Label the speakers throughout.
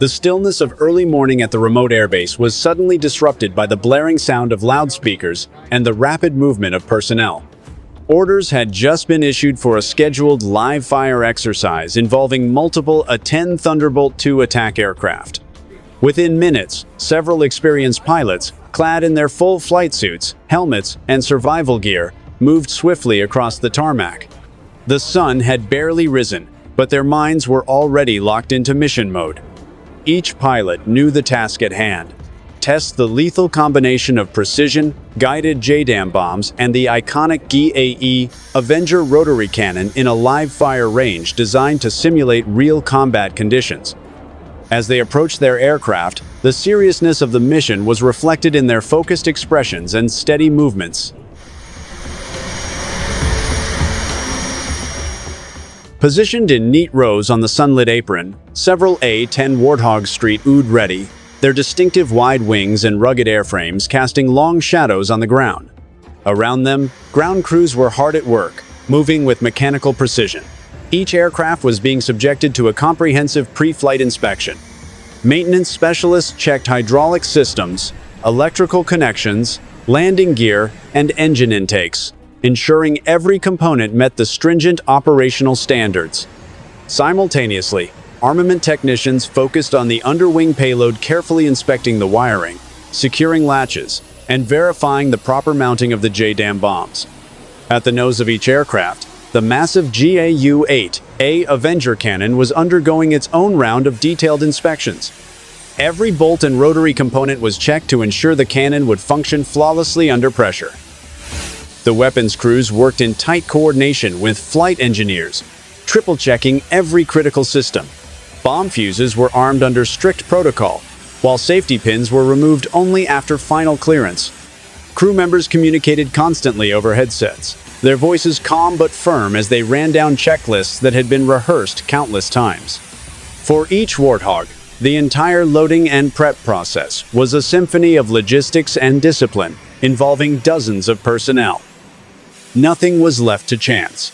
Speaker 1: The stillness of early morning at the remote airbase was suddenly disrupted by the blaring sound of loudspeakers and the rapid movement of personnel. Orders had just been issued for a scheduled live-fire exercise involving multiple A-10 Thunderbolt II attack aircraft. Within minutes, several experienced pilots, clad in their full flight suits, helmets, and survival gear, moved swiftly across the tarmac. The sun had barely risen, but their minds were already locked into mission mode. Each pilot knew the task at hand: test the lethal combination of precision, guided JDAM bombs and the iconic GAE Avenger rotary cannon in a live-fire range designed to simulate real combat conditions. As they approached their aircraft, the seriousness of the mission was reflected in their focused expressions and steady movements. Positioned in neat rows on the sunlit apron, several A-10 Warthog Street oohed ready, their distinctive wide wings and rugged airframes casting long shadows on the ground. Around them, ground crews were hard at work, moving with mechanical precision. Each aircraft was being subjected to a comprehensive pre-flight inspection. Maintenance specialists checked hydraulic systems, electrical connections, landing gear, and engine intakes, ensuring every component met the stringent operational standards. Simultaneously, armament technicians focused on the underwing payload, carefully inspecting the wiring, securing latches, and verifying the proper mounting of the JDAM bombs. At the nose of each aircraft, the massive GAU-8A Avenger cannon was undergoing its own round of detailed inspections. Every bolt and rotary component was checked to ensure the cannon would function flawlessly under pressure. The weapons crews worked in tight coordination with flight engineers, triple-checking every critical system. Bomb fuses were armed under strict protocol, while safety pins were removed only after final clearance. Crew members communicated constantly over headsets, their voices calm but firm as they ran down checklists that had been rehearsed countless times. For each Warthog, the entire loading and prep process was a symphony of logistics and discipline, involving dozens of personnel. Nothing was left to chance.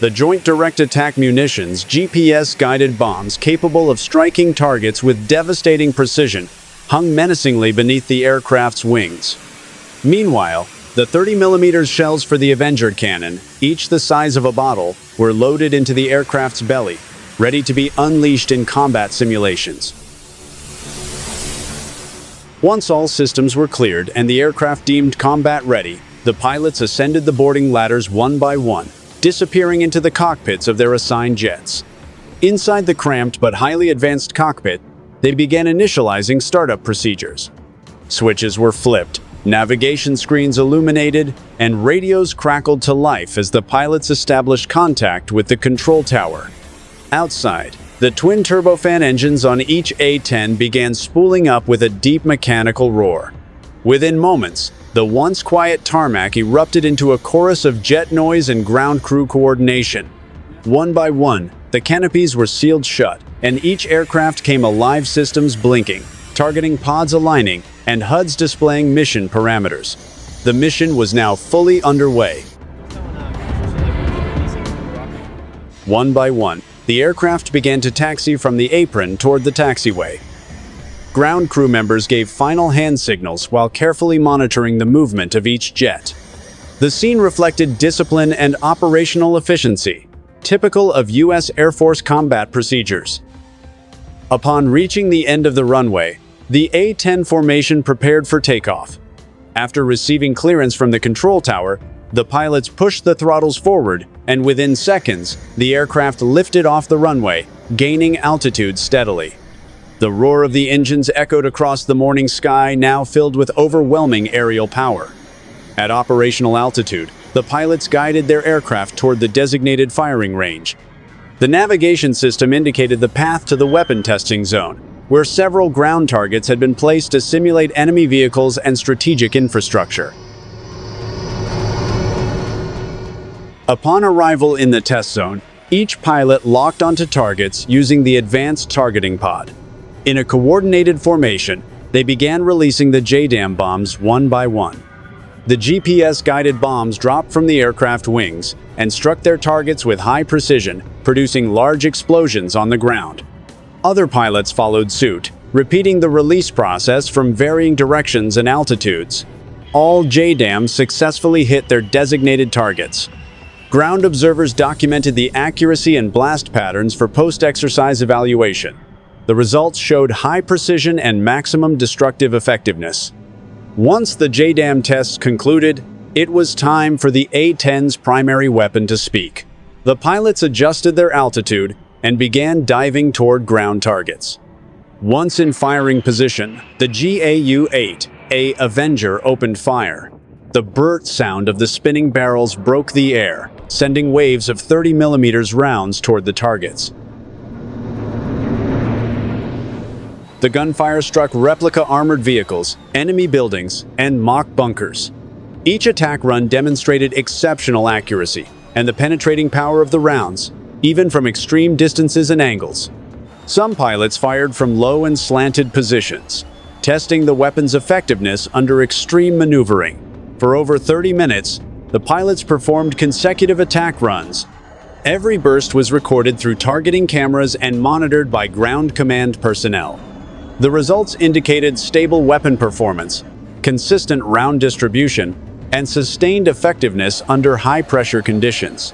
Speaker 1: The Joint Direct Attack Munitions GPS-guided bombs capable of striking targets with devastating precision hung menacingly beneath the aircraft's wings. Meanwhile, the 30mm shells for the Avenger cannon, each the size of a bottle, were loaded into the aircraft's belly, ready to be unleashed in combat simulations. Once all systems were cleared and the aircraft deemed combat-ready, the pilots ascended the boarding ladders one by one, disappearing into the cockpits of their assigned jets. Inside the cramped but highly advanced cockpit, they began initializing startup procedures. Switches were flipped, navigation screens illuminated, and radios crackled to life as the pilots established contact with the control tower. Outside, the twin turbofan engines on each A-10 began spooling up with a deep mechanical roar. Within moments, the once quiet tarmac erupted into a chorus of jet noise and ground crew coordination. One by one, the canopies were sealed shut, and each aircraft came alive, systems blinking, targeting pods aligning, and HUDs displaying mission parameters. The mission was now fully underway. One by one, the aircraft began to taxi from the apron toward the taxiway. Ground crew members gave final hand signals while carefully monitoring the movement of each jet. The scene reflected discipline and operational efficiency, typical of U.S. Air Force combat procedures. Upon reaching the end of the runway, the A-10 formation prepared for takeoff. After receiving clearance from the control tower, the pilots pushed the throttles forward, and within seconds, the aircraft lifted off the runway, gaining altitude steadily. The roar of the engines echoed across the morning sky, now filled with overwhelming aerial power. At operational altitude, the pilots guided their aircraft toward the designated firing range. The navigation system indicated the path to the weapon testing zone, where several ground targets had been placed to simulate enemy vehicles and strategic infrastructure. Upon arrival in the test zone, each pilot locked onto targets using the advanced targeting pod. In a coordinated formation, they began releasing the JDAM bombs one by one. The GPS-guided bombs dropped from the aircraft wings and struck their targets with high precision, producing large explosions on the ground. Other pilots followed suit, repeating the release process from varying directions and altitudes. All JDAMs successfully hit their designated targets. Ground observers documented the accuracy and blast patterns for post-exercise evaluation. The results showed high precision and maximum destructive effectiveness. Once the JDAM tests concluded, it was time for the A-10's primary weapon to speak. The pilots adjusted their altitude and began diving toward ground targets. Once in firing position, the GAU-8A Avenger opened fire. The burst sound of the spinning barrels broke the air, sending waves of 30mm rounds toward the targets. The gunfire struck replica armored vehicles, enemy buildings, and mock bunkers. Each attack run demonstrated exceptional accuracy and the penetrating power of the rounds, even from extreme distances and angles. Some pilots fired from low and slanted positions, testing the weapon's effectiveness under extreme maneuvering. For over 30 minutes, the pilots performed consecutive attack runs. Every burst was recorded through targeting cameras and monitored by ground command personnel. The results indicated stable weapon performance, consistent round distribution, and sustained effectiveness under high-pressure conditions.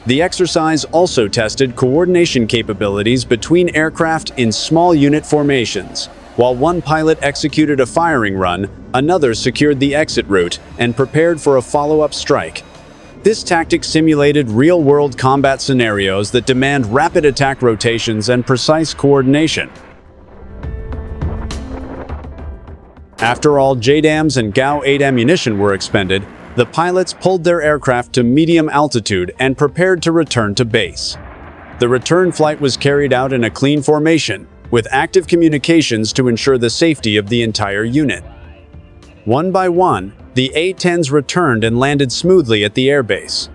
Speaker 1: The exercise also tested coordination capabilities between aircraft in small unit formations. While one pilot executed a firing run, another secured the exit route and prepared for a follow-up strike. This tactic simulated real-world combat scenarios that demand rapid attack rotations and precise coordination. After all JDAMs and GAU-8 ammunition were expended, the pilots pulled their aircraft to medium altitude and prepared to return to base. The return flight was carried out in a clean formation, with active communications to ensure the safety of the entire unit. One by one, the A-10s returned and landed smoothly at the airbase.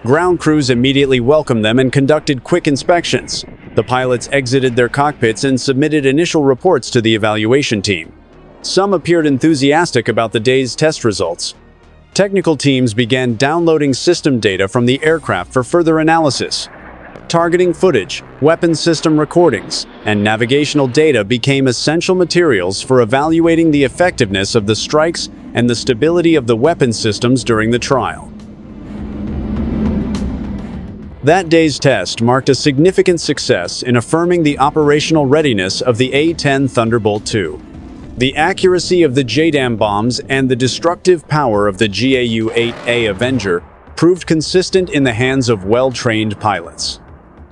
Speaker 1: Ground crews immediately welcomed them and conducted quick inspections. The pilots exited their cockpits and submitted initial reports to the evaluation team. Some appeared enthusiastic about the day's test results. Technical teams began downloading system data from the aircraft for further analysis. Targeting footage, weapons system recordings, and navigational data became essential materials for evaluating the effectiveness of the strikes and the stability of the weapon systems during the trial. That day's test marked a significant success in affirming the operational readiness of the A-10 Thunderbolt II. The accuracy of the JDAM bombs and the destructive power of the GAU-8A Avenger proved consistent in the hands of well-trained pilots.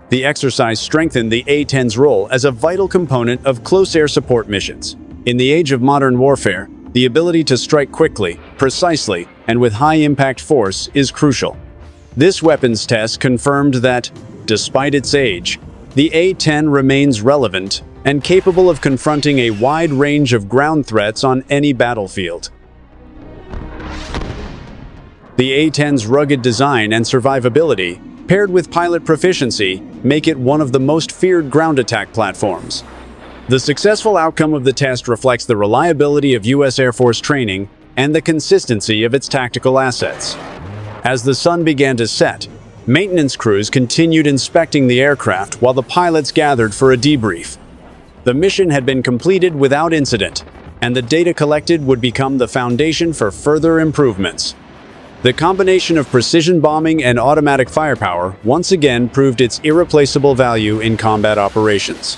Speaker 1: The exercise strengthened the A-10's role as a vital component of close air support missions. In the age of modern warfare, the ability to strike quickly, precisely, and with high-impact force is crucial. This weapons test confirmed that, despite its age, the A-10 remains relevant and capable of confronting a wide range of ground threats on any battlefield. The A-10's rugged design and survivability, paired with pilot proficiency, make it one of the most feared ground attack platforms. The successful outcome of the test reflects the reliability of U.S. Air Force training and the consistency of its tactical assets. As the sun began to set, maintenance crews continued inspecting the aircraft while the pilots gathered for a debrief. The mission had been completed without incident, and the data collected would become the foundation for further improvements. The combination of precision bombing and automatic firepower once again proved its irreplaceable value in combat operations.